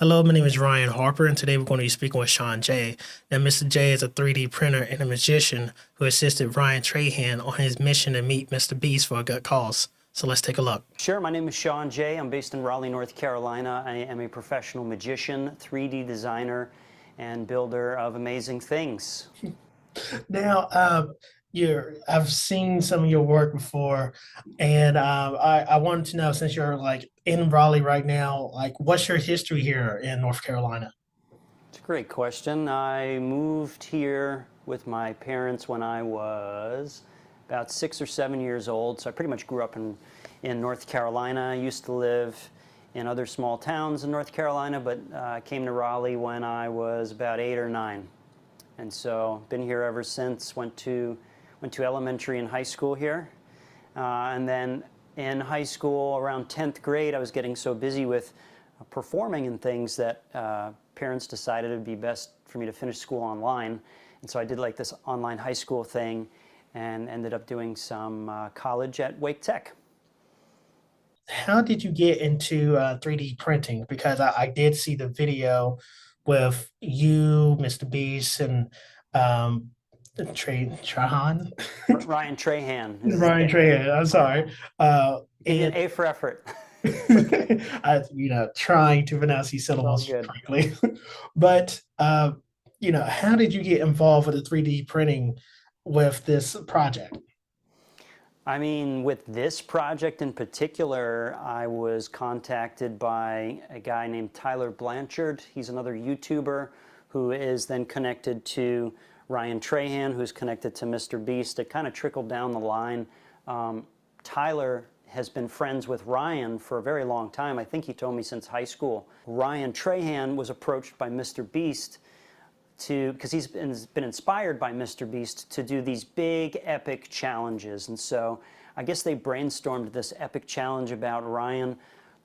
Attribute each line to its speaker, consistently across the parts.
Speaker 1: Hello, my name is Ryan Harper, and today we're going to be speaking with Sean J. Now, Mr. J is a 3D printer and a magician who assisted Ryan Trahan on his mission to meet Mr. Beast for a good cause. So let's take a look.
Speaker 2: Sure, my name is Sean J. I'm based in Raleigh, North Carolina. I am a professional magician, 3D designer, and builder of amazing things.
Speaker 1: Now, I've seen some of your work before, and I wanted to know, since you're like in Raleigh right now, like what's your history here in North Carolina?
Speaker 2: It's a great question. I moved here with my parents when I was about 6 or 7 years old, so I pretty much grew up in North Carolina. I used to live in other small towns in North Carolina, but came to Raleigh when I was about 8 or 9. And so been here ever since. Went to elementary and high school here, and then in high school around 10th grade I was getting so busy with performing and things that parents decided it would be best for me to finish school online. And so I did like this online high school thing and ended up doing some college at Wake Tech.
Speaker 1: How did you get into 3D printing? Because I did see the video with you, Mr. Beast, and um, Trahan,
Speaker 2: Ryan Trahan is his
Speaker 1: Ryan
Speaker 2: name.
Speaker 1: Trahan. I'm sorry.
Speaker 2: Give you an
Speaker 1: And
Speaker 2: A for effort. It's okay.
Speaker 1: trying to pronounce these
Speaker 2: It's all
Speaker 1: syllables
Speaker 2: good.
Speaker 1: correctly. But how did you get involved with the 3D printing with this project?
Speaker 2: I mean, with this project in particular, I was contacted by a guy named Tyler Blanchard. He's another YouTuber who is then connected to Ryan Trahan, who's connected to MrBeast. It kind of trickled down the line. Tyler has been friends with Ryan for a very long time. I think he told me since high school. Ryan Trahan was approached by MrBeast because he's been inspired by MrBeast to do these big epic challenges. And so I guess they brainstormed this epic challenge about Ryan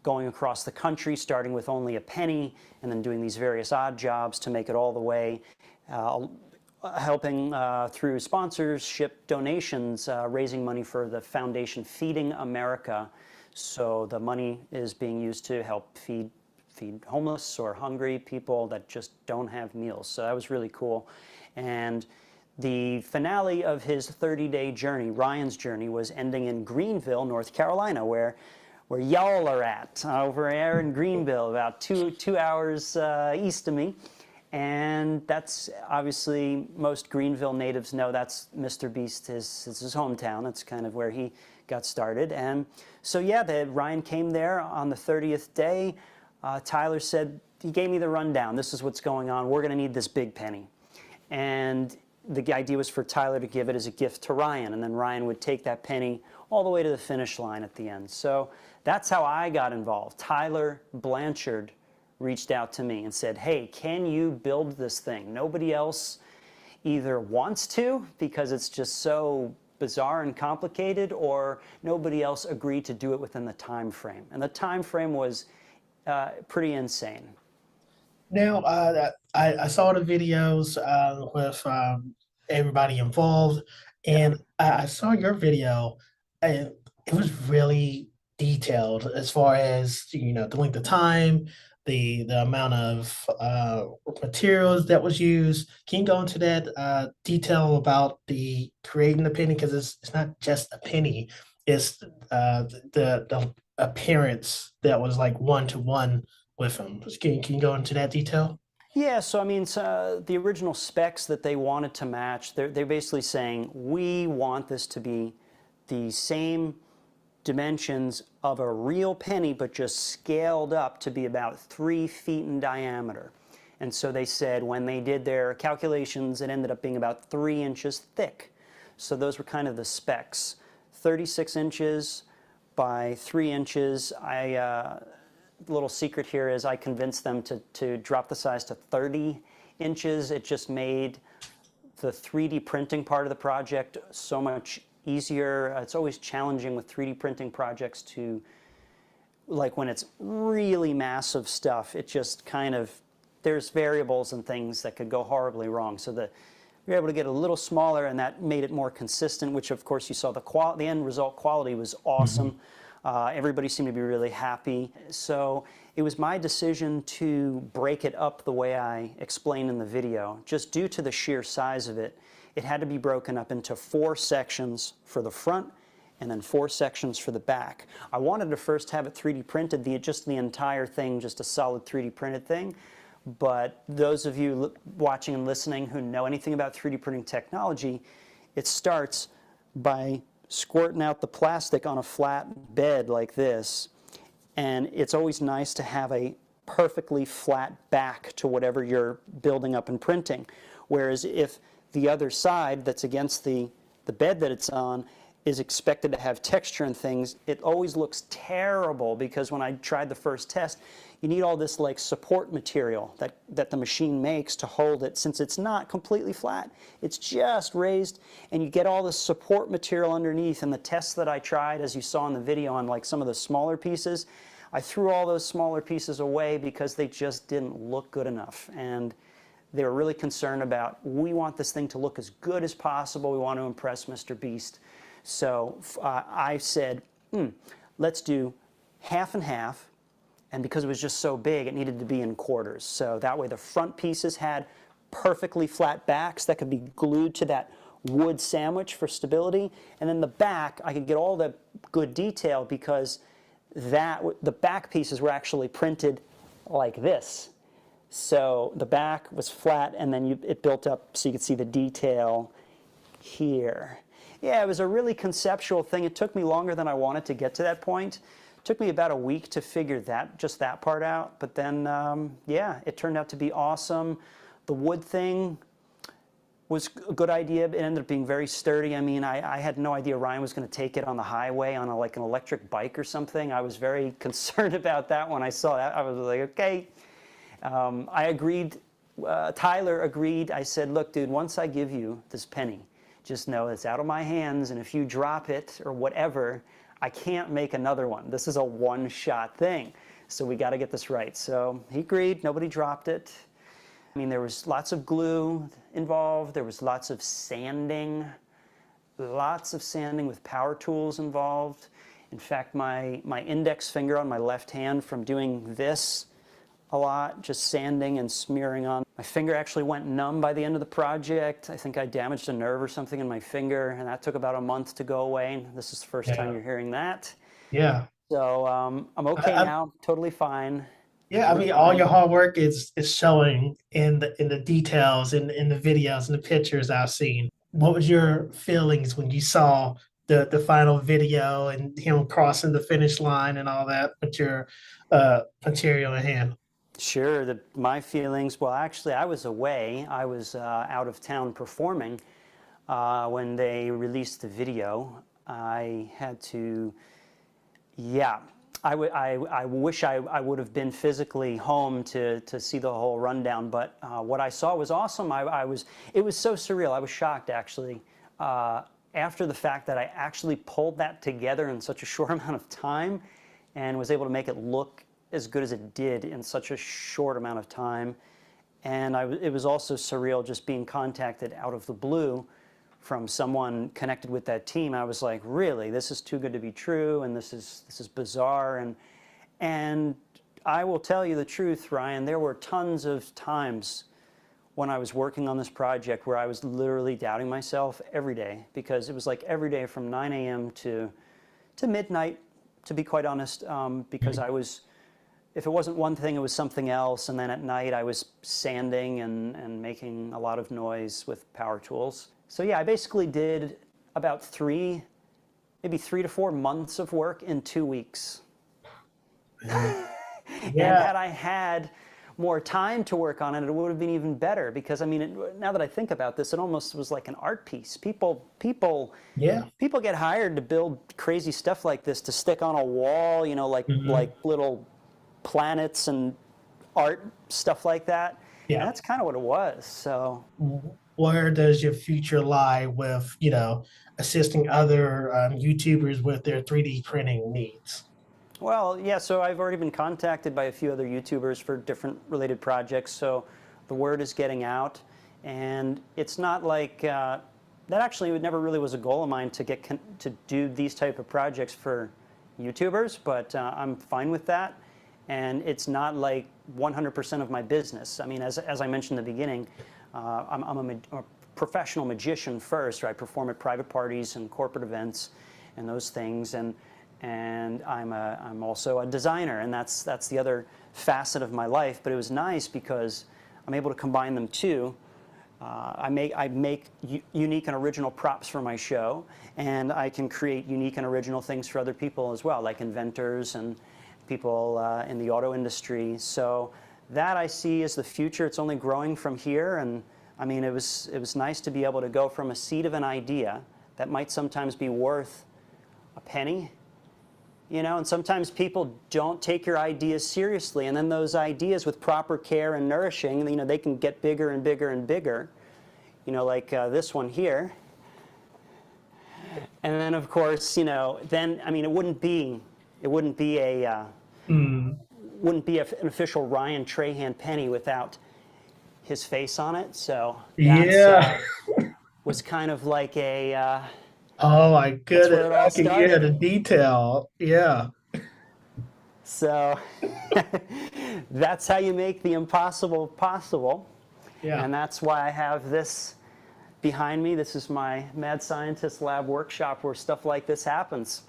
Speaker 2: going across the country, starting with only a penny and then doing these various odd jobs to make it all the way, helping through sponsorship, donations, raising money for the foundation Feeding America. So the money is being used to help feed homeless or hungry people that just don't have meals. So that was really cool. And the finale of his 30-day journey, Ryan's journey, was ending in Greenville, North Carolina, where y'all are at, over there in Greenville, about two hours east of me. And that's obviously, most Greenville natives know that's MrBeast, his hometown. That's kind of where he got started. And so yeah, Ryan came there on the 30th day. Tyler said, he gave me the rundown. This is what's going on. We're going to need this big penny. And the idea was for Tyler to give it as a gift to Ryan, and then Ryan would take that penny all the way to the finish line at the end. So that's how I got involved. Tyler Blanchard reached out to me and said, hey, can you build this thing? Nobody else either wants to because it's just so bizarre and complicated, or nobody else agreed to do it within the time frame. And the time frame was pretty insane.
Speaker 1: Now, I saw the videos with everybody involved,
Speaker 2: Yeah.
Speaker 1: and I saw your video, and it was really detailed as far as the length of time, the amount of materials that was used. Can you go into that detail about the creating the penny? Because it's not just a penny; it's the appearance that was like one to one with him. Can you go into that detail?
Speaker 2: Yeah, so I mean, the original specs that they wanted to match, they're basically saying, we want this to be the same dimensions of a real penny, but just scaled up to be about 3 feet in diameter. And so they said when they did their calculations, it ended up being about 3 inches thick. So those were kind of the specs. 36 inches by 3 inches. The little secret here is I convinced them to drop the size to 30 inches. It just made the 3D printing part of the project so much easier. It's always challenging with 3D printing projects to, like when it's really massive stuff, it just kind of, there's variables and things that could go horribly wrong. So we were able to get a little smaller, and that made it more consistent, which of course you saw the end result quality was awesome. Everybody seemed to be really happy. So it was my decision to break it up the way I explained in the video. Just due to the sheer size of it, it had to be broken up into 4 sections for the front and then 4 sections for the back. I wanted to first have it 3D printed, just the entire thing, just a solid 3D printed thing. But those of you watching and listening who know anything about 3D printing technology, it starts by squirting out the plastic on a flat bed like this. And it's always nice to have a perfectly flat back to whatever you're building up and printing. Whereas if the other side that's against the bed that it's on is expected to have texture and things, it always looks terrible, because when I tried the first test, you need all this like support material that the machine makes to hold it, since it's not completely flat. It's just raised, and you get all this support material underneath. And the tests that I tried, as you saw in the video, on like some of the smaller pieces, I threw all those smaller pieces away because they just didn't look good enough. And they were really concerned about, we want this thing to look as good as possible. We want to impress MrBeast. So I said, let's do half and half. And because it was just so big, it needed to be in quarters. So that way the front pieces had perfectly flat backs that could be glued to that wood sandwich for stability. And then the back, I could get all the good detail, because the back pieces were actually printed like this. So the back was flat, and then it built up so you could see the detail here. Yeah, it was a really conceptual thing. It took me longer than I wanted to get to that point. It took me about a week to figure just that part out. But then, yeah, it turned out to be awesome. The wood thing was a good idea. It ended up being very sturdy. I mean, I had no idea Ryan was going to take it on the highway on like an electric bike or something. I was very concerned about that when I saw that. I was like, okay. I agreed. Tyler agreed. I said, look, dude, once I give you this penny, just know it's out of my hands, and if you drop it or whatever, I can't make another one. This is a one-shot thing, so we got to get this right. So he agreed. Nobody dropped it. I mean, there was lots of glue involved. There was lots of sanding with power tools involved. In fact, my index finger on my left hand, from doing this a lot, just sanding and smearing on. My finger actually went numb by the end of the project. I think I damaged a nerve or something in my finger, and that took about a month to go away. This is the first time you're hearing that.
Speaker 1: Yeah.
Speaker 2: So I'm okay now, totally fine.
Speaker 1: Yeah, I mean, all your hard work is showing in the details, in the videos and the pictures I've seen. What was your feelings when you saw the final video and him crossing the finish line and all that with your material in hand?
Speaker 2: Sure, my feelings, well, actually, I was away. I was out of town performing when they released the video. I had to, yeah, I wish I would have been physically home to see the whole rundown, but what I saw was awesome. It was so surreal. I was shocked, actually, after the fact that I actually pulled that together in such a short amount of time and was able to make it look as good as it did in such a short amount of time. And it was also surreal just being contacted out of the blue from someone connected with that team. I was like, really, this is too good to be true, and this is bizarre. And I will tell you the truth, Ryan, there were tons of times when I was working on this project where I was literally doubting myself every day, because it was like every day from 9 a.m. to midnight, to be quite honest, because I was, if it wasn't one thing, it was something else. And then at night, I was sanding and making a lot of noise with power tools. So yeah, I basically did about maybe 3 to 4 months of work in 2 weeks.
Speaker 1: Yeah.
Speaker 2: And had I had more time to work on it, it would have been even better. Because I mean, now that I think about this, it almost was like an art piece. People get hired to build crazy stuff like this to stick on a wall, you know, like little planets and art stuff like that.
Speaker 1: Yeah.
Speaker 2: And that's kind of what it was. So
Speaker 1: where does your future lie with, assisting other YouTubers with their 3D printing needs?
Speaker 2: well, yeah, so I've already been contacted by a few other YouTubers for different related projects, so the word is getting out. And it's not like that actually never really was a goal of mine to get to do these type of projects for YouTubers, but I'm fine with that. And it's not like 100% of my business. I mean, as I mentioned in the beginning, I'm a professional magician first, right? I perform at private parties and corporate events and those things. And I'm also a designer, and that's the other facet of my life. But it was nice because I'm able to combine them too. I make unique and original props for my show, and I can create unique and original things for other people as well, like inventors and people in the auto industry. So that I see as the future. It's only growing from here, and I mean, it was nice to be able to go from a seed of an idea that might sometimes be worth a penny, you know, and sometimes people don't take your ideas seriously, and then those ideas, with proper care and nourishing, you know, they can get bigger and bigger and bigger, you know, like this one here. And then, of course, you know, then, I mean, it wouldn't be an official Ryan Trahan penny without his face on it. So that's
Speaker 1: Yeah.
Speaker 2: was kind of like a
Speaker 1: Oh my
Speaker 2: that's where
Speaker 1: goodness.
Speaker 2: it all
Speaker 1: Okay, yeah,
Speaker 2: started.
Speaker 1: the detail. Yeah.
Speaker 2: So that's how you make the impossible possible.
Speaker 1: Yeah.
Speaker 2: And that's why I have this behind me. This is my Mad Scientist Lab workshop where stuff like this happens.